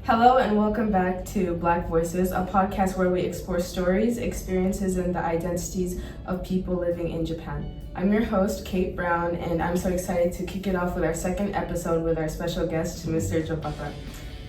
Hello and welcome back to Black Voices, a podcast where we explore stories, experiences, and the identities of people living in Japan. I'm your host, Kate Brown, and I'm so excited to kick it off with our second episode with our special guest, Mr.Dzorkpata.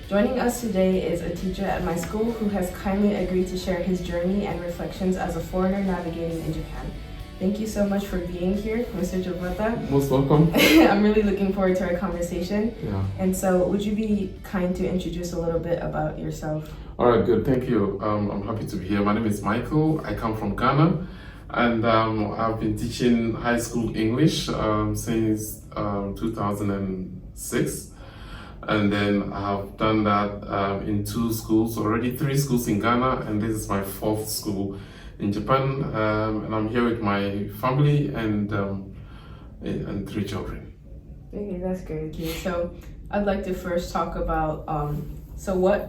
Joining us today is a teacher at my school who has kindly agreed to share his journey and reflections as a foreigner navigating in Japan. Thank you so much for being here, Mr.Dzorkpata. Most welcome. I'm really looking forward to our conversation. Yeah. And so, would you be kind to introduce a little bit about yourself? All right, good. Thank you. I'm happy to be here. My name is Michael. I come from Ghana, and I've been teaching high school English since 2006. And then I have done that in two schools, already three schools in Ghana, and this is my fourth school in Japan, and I'm here with my family and three children. Okay, that's great too. So I'd like to first talk about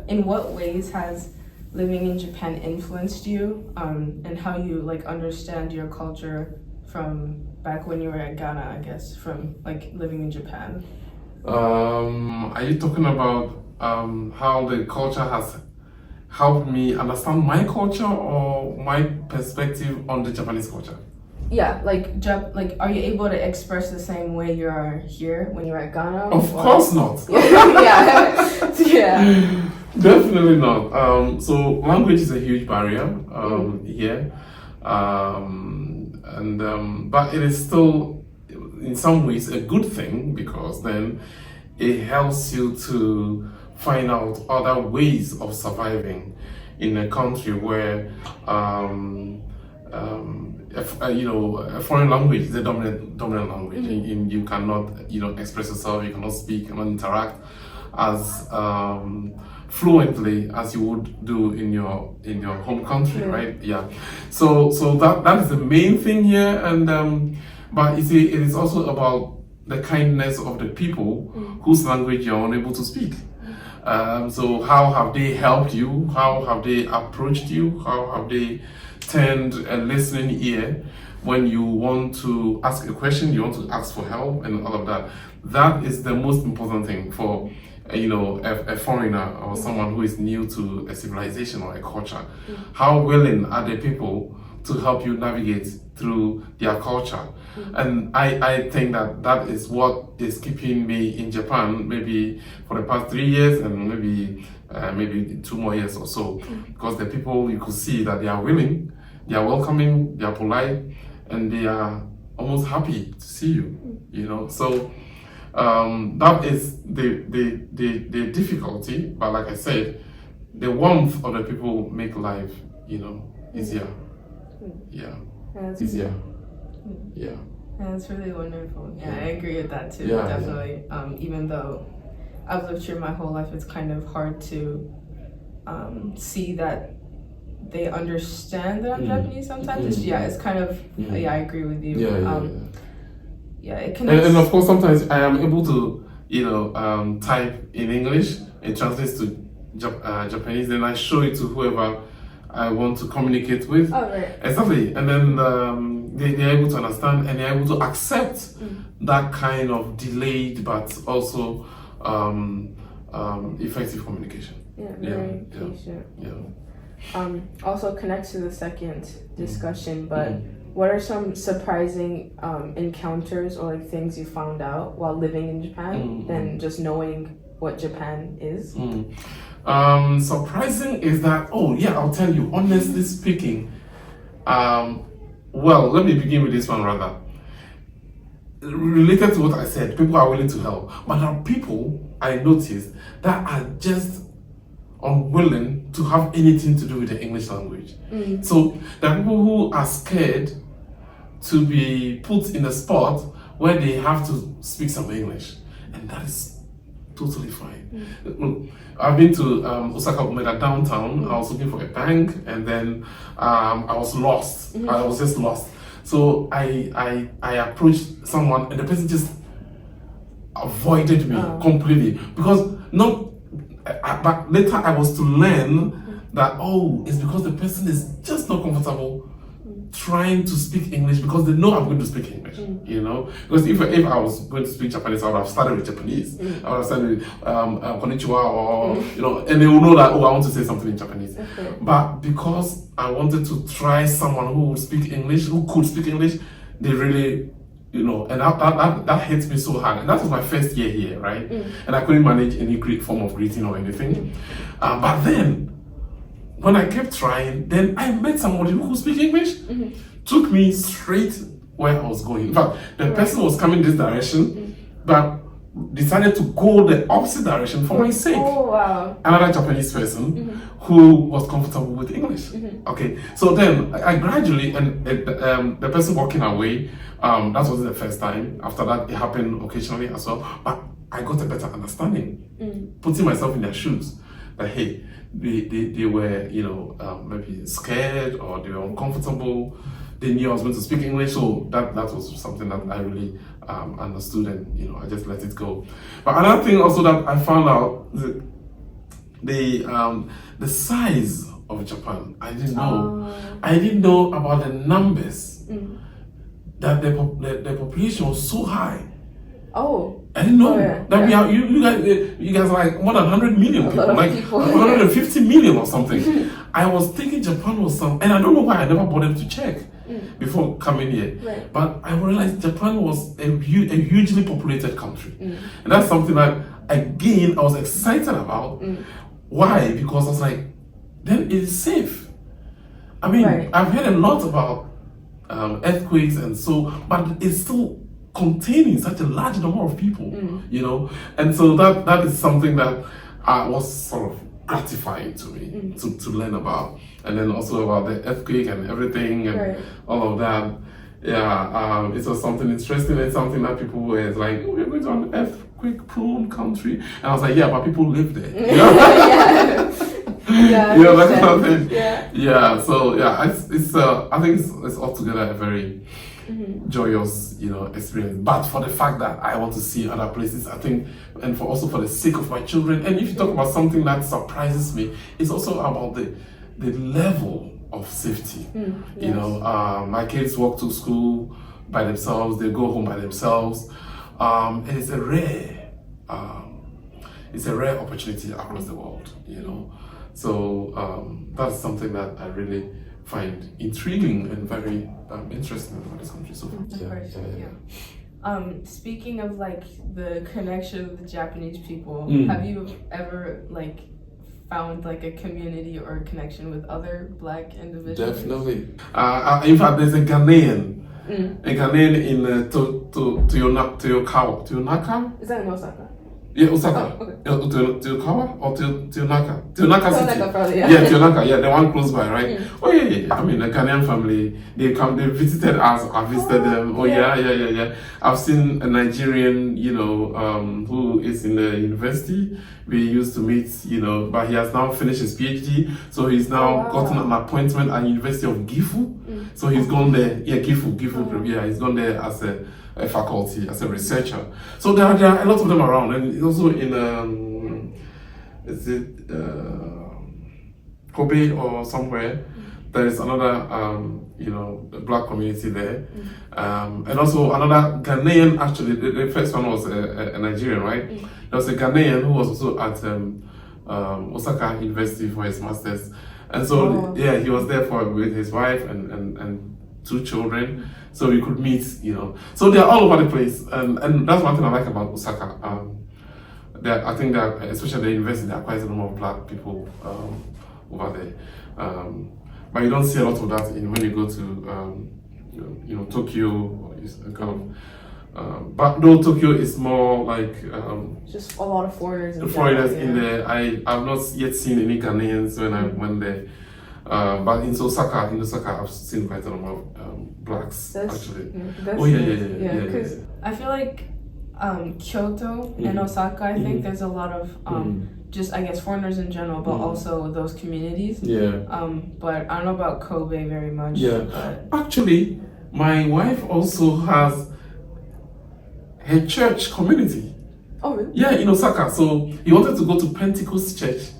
in what ways has living in Japan influenced you, and how you understand your culture from back when you were at Ghana, I guess, from living in Japan. Are you talking about how the culture has helped me understand my culture or my perspective on the Japanese culture? Yeah, are you able to express the same way you are here when you're at Ghana? Of course not. Yeah, yeah. Definitely not. So language is a huge barrier here, but it is still, in some ways, a good thing because then it helps you to find out other ways of surviving in a country where a foreign language is a dominant language. And you cannot express yourself, you cannot speak, you cannot interact as fluently as you would do in your home country, right? Yeah. So that is the main thing here, and but you see, it is also about the kindness of the people whose language you're unable to speak. So how have they helped you? How have they approached you? How have they turned a listening ear when you want to ask a question, you want to ask for help and all of that? That is the most important thing for a foreigner or someone who is new to a civilization or a culture. How willing are the people to help you navigate through their culture? And I think that is what is keeping me in Japan maybe for the past 3 years and maybe 2 more years or so, because the people, you could see that they are willing, they are welcoming, they are polite, and they are almost happy to see you. So that is the difficulty, but like I said, the warmth of the people make life easier. Yeah. Easier. Yeah. That's really wonderful. Yeah, I agree with that too. Yeah, definitely. Even though I've lived here my whole life, it's kind of hard to see that they understand that I'm Japanese sometimes. It's kind of I agree with you. It connects. And of course, sometimes I am able to type in English, it translates to Japanese, then I show it to whoever I want to communicate with. Oh, right. Exactly. And then they're able to understand and they're able to accept that kind of delayed but also effective communication. Yeah, very patient. Yeah. Also connects to the second discussion, but what are some surprising encounters or things you found out while living in Japan and just knowing what Japan is? Surprising is that, I'll tell you, honestly speaking, well, let me begin with this one rather. Related to what I said, people are willing to help, but there are people I noticed that are just unwilling to have anything to do with the English language. So there are people who are scared to be put in a spot where they have to speak some English, and that is totally fine. I've been to Osaka Umeda downtown. I was looking for a bank, and then I was lost. I was just lost. So I approached someone, and the person just avoided me completely because but later I was to learn that it's because the person is just not comfortable trying to speak English because they know I'm going to speak English, you know. Because if I was going to speak Japanese, I would have started with Japanese. I would have started with konnichiwa or you know, and they will know that, oh, I want to say something in Japanese. But because I wanted to try someone who would speak English, who could speak English, they really, you know, and that hits me so hard. And that was my first year here, right? And I couldn't manage any form of greeting or anything. But then, when I kept trying, then I met somebody who could speak English, took me straight where I was going. In fact, the person was coming this direction, but decided to go the opposite direction for my sake. Oh, wow. Another Japanese person who was comfortable with English. Okay, so then I gradually, and the person walking away, that wasn't the first time. After that, it happened occasionally as well. But I got a better understanding, putting myself in their shoes. That hey, they were, you know, maybe scared or they were uncomfortable. They knew I was going to speak English, so that was something that I really understood, and you know, I just let it go. But another thing also that I found out, the size of Japan, I didn't know. I didn't know about the numbers. That the population was so high. Oh, I didn't know that we are. You guys are like more than 100 million people, like 150 million or something. I was thinking Japan was some, and I don't know why I never bothered to check before coming here. But I realized Japan was a hugely populated country, and that's something that again I was excited about. Why? Because I was like, then it is safe. I mean, I've heard a lot about earthquakes and so, but it's still containing such a large number of people, you know, and so that is something that was sort of gratifying to me to learn about, and then also about the earthquake and everything and all of that. Yeah, it was something interesting and something that people were like, oh, we're going to an earthquake-prone country, and I was like, yeah, but people live there. You know? Yeah, you know, that kind of thing. Yeah. So yeah, it's I think it's altogether a very joyous, you know, experience. But for the fact that I want to see other places, I think, and for also for the sake of my children. And if you talk about something that surprises me, it's also about the level of safety. You know, my kids walk to school by themselves, they go home by themselves, and it's a rare opportunity across the world, you know. So that's something that I really find intriguing and very interesting about this country. So speaking of like the connection with the Japanese people, have you ever like found like a community or a connection with other Black individuals? Definitely. In fact, there's a Ghanaian in Toyonaka. Is that in Osaka? Yeah, Osaka. Toyokawa or Toyonaka? Toyonaka City. Probably, yeah, Toyonaka. Yeah, the one close by, right? Oh yeah. I mean, the Ghanaian family, they visited us. I visited them. Oh yeah. I've seen a Nigerian, you know, who is in the university. We used to meet, you know, but he has now finished his PhD, so he's now gotten an appointment at University of Gifu. So he's gone there. Yeah, Gifu. Yeah, he's gone there as a faculty, as a researcher. So there are a lot of them around, and also in is it Kobe or somewhere, there is another you know, Black community there, and also another Ghanaian. Actually, the first one was a Nigerian, right? There was a Ghanaian who was also at Osaka University for his masters, and so yeah, he was there with his wife and 2 children. So we could meet, you know. So they're all over the place, and that's one thing I like about Osaka. I think that, especially the university, there are quite a number of Black people over there. But you don't see a lot of that when you go to, you know, Tokyo. It's kind of, but though Tokyo is more like just a lot of foreigners. In there. I've not yet seen any Ghanaians when I went there. But in Osaka, I've seen quite a number of Blacks actually. Because I feel like Kyoto and Osaka, I think there's a lot of just, I guess, foreigners in general, but also those communities. But I don't know about Kobe very much. But actually, my wife also has her church community. Oh really? Yeah, in Osaka. So he wanted to go to Pentecost Church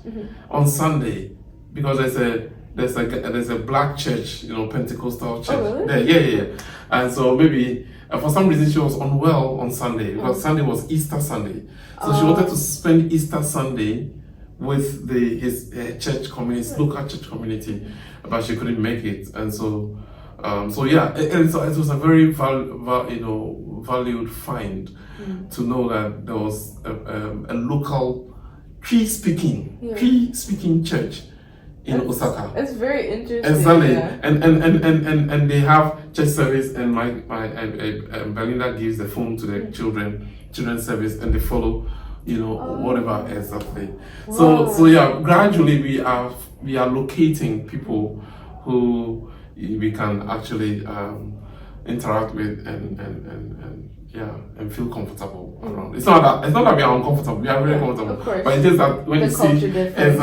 on Sunday because there's there's a black church, Pentecostal church. Oh, really? There, yeah. And so maybe for some reason she was unwell on Sunday because Sunday was Easter Sunday. So she wanted to spend Easter Sunday with his church community, local church community, but she couldn't make it, and so it was a very valued find to know that there was a local Cree-speaking church in Osaka. It's very interesting. Exactly, yeah. and they have church service, and my Belinda gives the phone to the children's service, and they follow, whatever exactly. Wow. So yeah, gradually we are locating people who we can actually interact with and feel comfortable around. It's not that we are uncomfortable. We are very comfortable. Of course. But it's just that when The you see culture difference,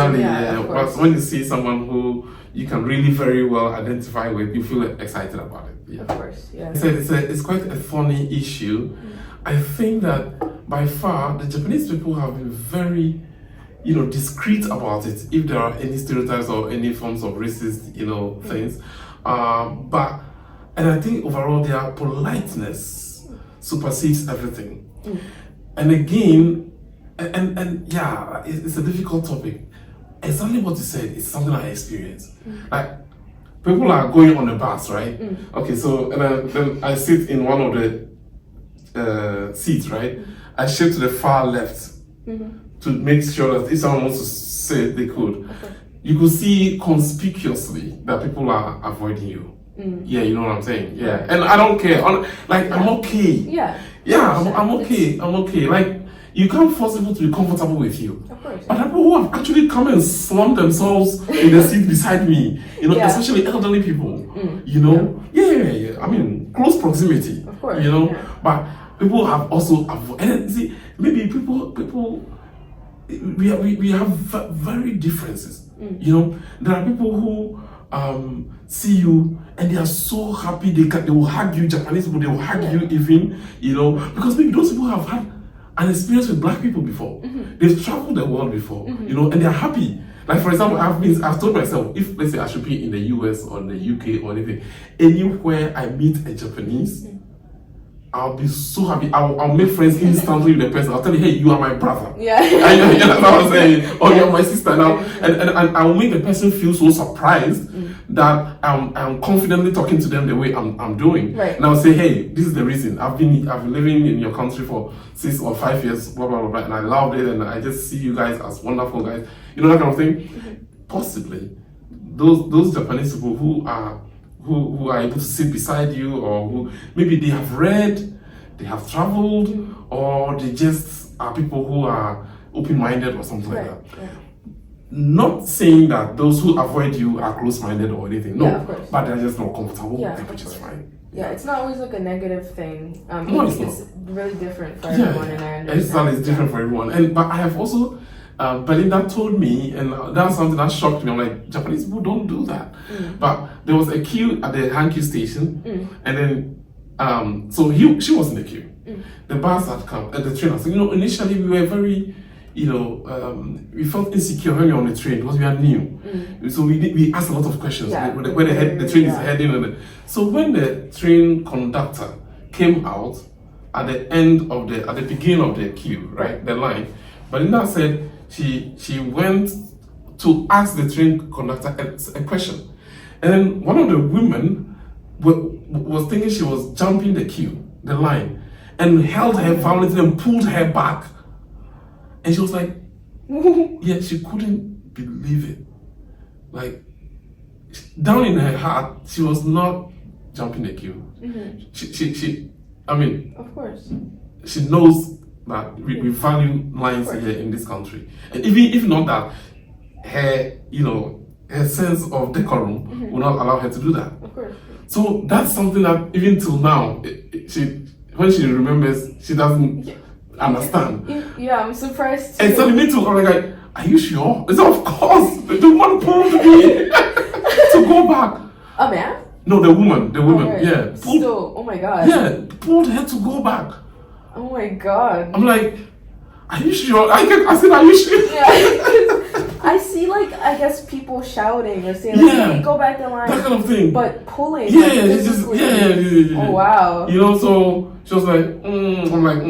but when you see someone who you can really very well identify with, you feel excited about it. Yeah. Of course, yeah. It's quite a funny issue. I think that by far the Japanese people have been very, discreet about it. If there are any stereotypes or any forms of racist, things, and I think overall their politeness supersedes everything. And again, it's a difficult topic. Exactly what you said is something I experienced. Like, people are going on a bus, right? Okay, so and then I sit in one of the seats, right? I shift to the far left to make sure that if someone wants to say it, they could. Okay. You could see conspicuously that people are avoiding you. Yeah, you know what I'm saying? Yeah, and I don't care. I'm okay. Yeah. Yeah, I'm okay. I'm okay. Like, you can't force people to be comfortable with you. Of course. But people who have actually come and slumped themselves in the seat beside me, especially elderly people, Yeah. I mean, close proximity. Of course. But people have also avoided. And see, maybe people, we have very differences. There are people who see you and they are so happy they will hug you. Japanese people, they will hug you even, because maybe those people have had an experience with black people before. They've traveled the world before, and they're happy. Like, for example, I've told myself, if let's say I should be in the US or the UK or anything, anywhere I meet a Japanese, I'll be so happy. I'll make friends instantly with the person. I'll tell you, hey, you are my brother. Yeah. That's what I'm saying. Or you're my sister now. And I'll make the person feel so surprised that I'm confidently talking to them the way I'm doing. Right. And I'll say, hey, this is the reason. I've been living in your country for 6 or 5 years, blah, blah, blah, and I loved it, and I just see you guys as wonderful guys. That kind of thing. Possibly, those Japanese people who are able to sit beside you, or who maybe they have read, they have traveled, or they just are people who are open-minded or something like that. Right. Not saying that those who avoid you are close-minded or anything, no, of course. but they're just not comfortable, Yeah, which is fine. Yeah, it's not always like a negative thing. No, it's it's really different for everyone, and I understand. Exactly, it's different for everyone. But I have also, Belinda told me, and that's something that shocked me. I'm like, Japanese people don't do that. But there was a queue at the Hankyu station, and then, so she was in the queue. The bus had come, the train had come. Initially we were very, we felt insecure when we were on the train because we are new. So we asked a lot of questions where the train is heading. So when the train conductor came out at the beginning of the queue, right, the line, Belinda said she went to ask the train conductor a question, and then one of the women was thinking she was jumping the line, and held her violently and pulled her back. And she was like, yeah, she couldn't believe it. Like, down in her heart, she was not jumping the queue. She of course, she knows that we value lines here in this country. And even if not that, her sense of decorum will not allow her to do that. Of course. So that's something that even till now, when she remembers, she doesn't understand. Yeah, I'm surprised too. And so me too. I'm like, are you sure? I said, of course. The woman pulled me to go back. A man? No, the woman. Right. Yeah. Still, oh my god. Yeah, pulled her to go back. Oh my god. I'm like, are you sure? I said, are you sure? Yeah. I see, I guess people shouting or saying, like, hey, go back the line. That kind of thing. But pulling. Yeah, like, it's just, yeah. Oh, wow. You know, so she was like, I'm like,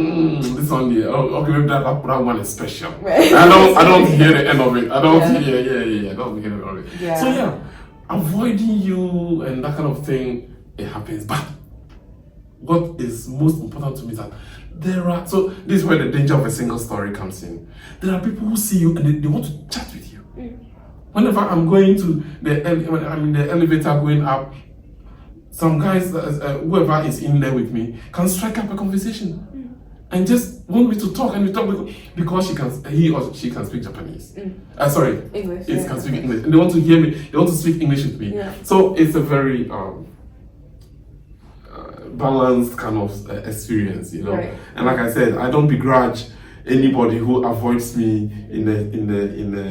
this one, yeah. Oh, okay, maybe that one is special. Right. I don't hear the end of it. I don't hear, I don't hear the end of it. Yeah. So yeah, avoiding you and that kind of thing, it happens. But what is most important to me is that so this is where the danger of a single story comes in. There are people who see you and they want to chat with you. Whenever I'm going to when I'm in the elevator going up, some guys, whoever is in there with me, can strike up a conversation and just want me to talk, and we talk because he or she can speak Japanese. Sorry, English. It can speak English, and they want to hear me. They want to speak English with me. Yeah. So it's a very balanced kind of experience, you know. Right. And like I said, I don't begrudge anybody who avoids me in the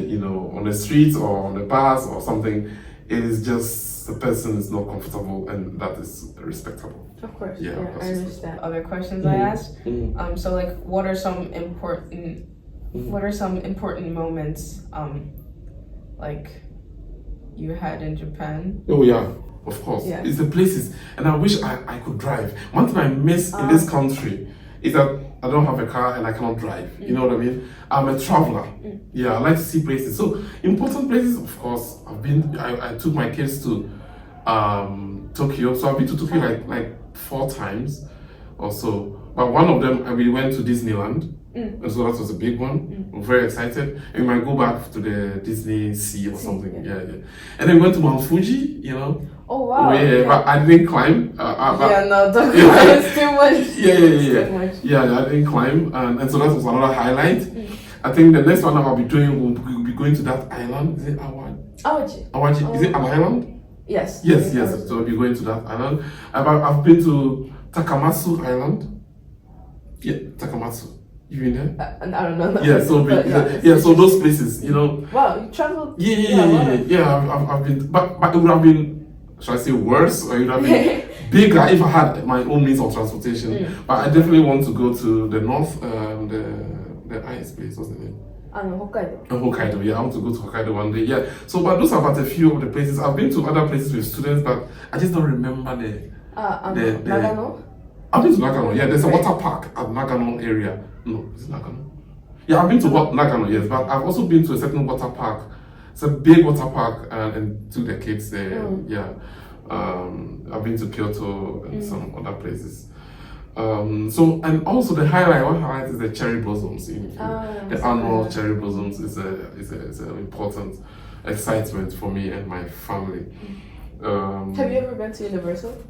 you know, on the streets or on the bus or something. It is just the person is not comfortable, and that is respectable. Of course. Yeah, I understand. Other questions I asked. So like, what are some important moments like you had in Japan? Oh yeah, of course. Yeah. It's the places, and I wish I could drive. One thing I miss in this country is that I don't have a car and I cannot drive. You know what I mean? I'm a traveler. Yeah, I like to see places. So important places, of course. I took my kids to Tokyo. So I've been to Tokyo like 4 times or so. But one of them, we went to Disneyland. And so that was a big one. I'm very excited. And we might go back to the Disney Sea or something. Yeah. And then we went to Mount Fuji, you know. Oh wow! Yeah. But I didn't climb. No, don't. It's too much. Yeah. Too much. Yeah, I didn't climb, and so that was another highlight. I think the next one I'll be doing will be going to that island. Is it Awaji? Awaji. Is it an island? Yes. Yes. So I'll be going to that island. I've been to Takamatsu Island. Yeah, Takamatsu. You been there? I don't know. Yeah, so those places, you know. Wow, you traveled. Yeah. I've been, but it would have been, should I say, worse, or it would have been bigger if I had my own means of transportation. But I definitely want to go to the north, the ice place. What's the name? Hokkaido. Hokkaido. Yeah, I want to go to Hokkaido one day. Yeah. So, but those are but a few of the places. I've been to other places with students, but I just don't remember the Nagano. I've been to Nagano. Yeah, there's a water park at Nagano area. No, is it Nagano? Yeah, I've been to Nagano, yes, but I've also been to a certain water park. It's a big water park, and took the kids there. Yeah, I've been to Kyoto and some other places. So, and also the one highlight is the cherry blossoms. The annual cherry blossoms is an important excitement for me and my family. Have you ever been to Universal?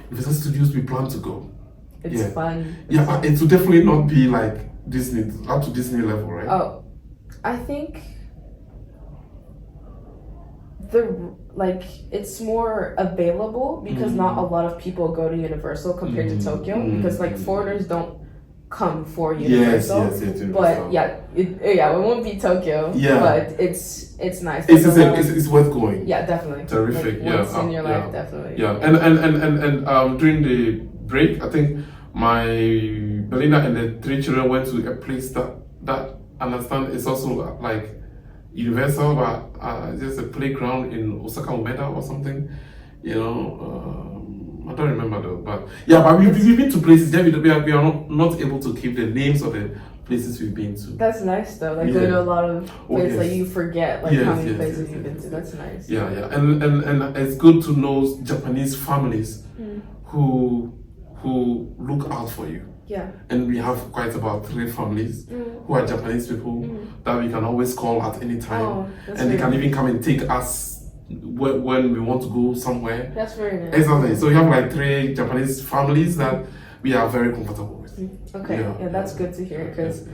Universal Studios, we plan to go. It's fun. Yeah, it will definitely not be like Disney, up to Disney level, right? Oh, I think it's more available because not a lot of people go to Universal compared to Tokyo, because like foreigners don't come for Universal. Yes, but it won't be Tokyo. Yeah, but it's nice. It's worth going. Yeah, definitely. Terrific. Like, once in your life, definitely. Yeah, and during the break, I think my Belinda and the 3 children went to a place that I understand is also like Universal, but just a playground in Osaka Umeda or something. You know, I don't remember though. But we've been to places there. We are not able to keep the names of the places we've been to. That's nice though. Like going to a lot of places, like you forget like how many places you've been to. That's nice. Yeah, and it's good to know Japanese families who look out for you. Yeah. And we have quite about 3 families who are Japanese people that we can always call at any time, and they can even come and take us when we want to go somewhere. That's very nice. Exactly. So we have like 3 Japanese families that we are very comfortable with. Okay. Yeah, that's good to hear, because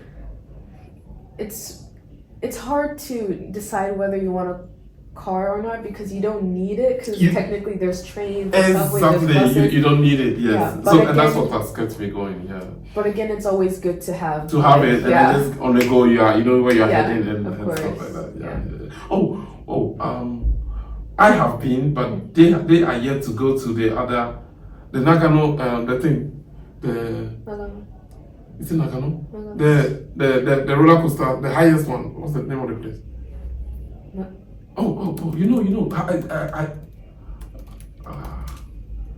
it's hard to decide whether you want a car or not, because you don't need it, because technically there's trains, there's subway, there's buses. You don't need it, yes. Yeah, so again, and that's what has kept me going, yeah. But again, it's always good to have it, and then just on the go, you know where you're heading and stuff like that. Yeah. I have been, but they are yet to go to the Nagano, Nagano. Is it Nagano? The roller coaster, the highest one. What's the name of the place?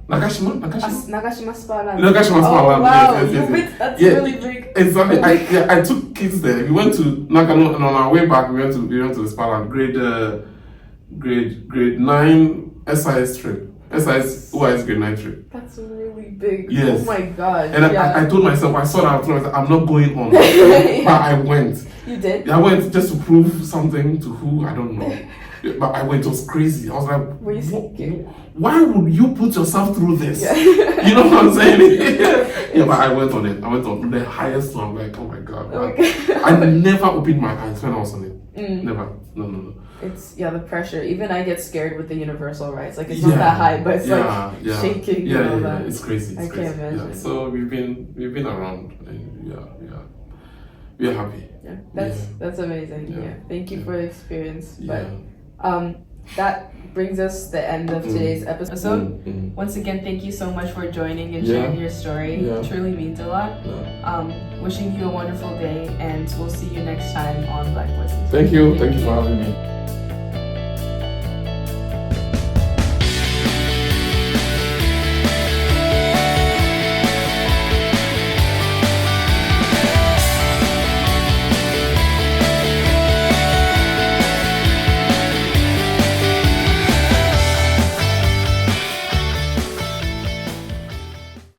Nagashima. Nagashima Spa. Nagashima Spa. Oh wow, Yes. that's really big. Exactly. I took kids there. We went to Nakano, and on our way back, we went to the Spa Land, grade 9 SIS trip. SIS OIS grade 9 trip. That's really big. Yes. Oh my god. And I told myself, I saw that, I told myself, I'm not going on. But I went. You did? I went just to prove something to who, I don't know. But I went, it was crazy. I was like, were you thinking? Why would you put yourself through this? Yeah. You know what I'm saying? Yeah, but I went on it. I went on the highest one. I'm like, oh my god. I never opened my eyes when I was on it. Never. No. It's the pressure. Even I get scared with the universal rides. Like it's not that high, but it's shaking. Yeah. It's crazy. I can't imagine. Yeah. So we've been around, and we're happy. Yeah, that's amazing. Yeah. Thank you for the experience. Yeah. But that brings us to the end of today's episode. Once again, thank you so much for joining and sharing your story. It truly means a lot. Wishing you a wonderful day, and we'll see you next time on Black Voices. Thank you for having me.